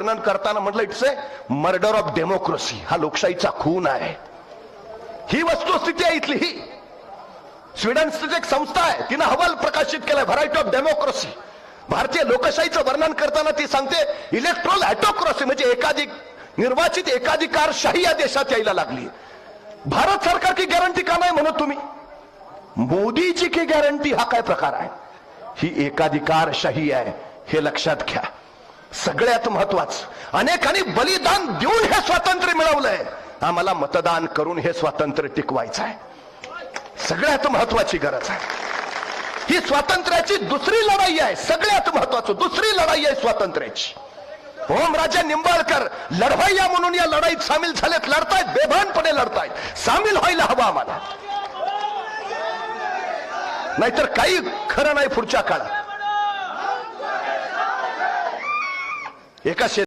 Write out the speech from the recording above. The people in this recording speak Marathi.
वर्णन करताना म्हटलं it's a murder of democracy, हा लोकशाहीचा खून आहे. ही वस्तुस्थिती आहे इथली. ही स्वीडनची एक संस्था आहे, तिनं अहवाल प्रकाशित केलाय व्हरायटी ऑफ डेमोक्रेसी. भारतीय लोकशाहीचं वर्णन करताना ती सांगते इलेक्ट्रोल ऑटोक्रेसी, म्हणजे एकाधिक निर्वाचित एकाधिकारशाही या देशात यायला लागली. भारत सरकार की गॅरंटी का नाही म्हणत तुम्ही? मोदीची की गॅरंटी हा काय प्रकार आहे? ही एकाधिकारशाही आहे, हे लक्षात घ्या. सगळ्यात महत्वाचं, अनेकांनी बलिदान देऊन हे स्वातंत्र्य मिळवलंय, आम्हाला मतदान करून हे स्वातंत्र्य टिकवायचं आहे. सगळ्यात महत्वाची गरज आहे ही. स्वातंत्र्याची दुसरी लढाई आहे, सगळ्यात महत्वाचं दुसरी लढाई आहे स्वातंत्र्याची. ओमराजे निंबाळकर लढवय्या म्हणून या लढाईत सामील झालेत, लढतायत, बेभानपणे लढतायत. सामील व्हायला हवं आम्हाला, नाहीतर काही खरं नाही पुढच्या काळात. एका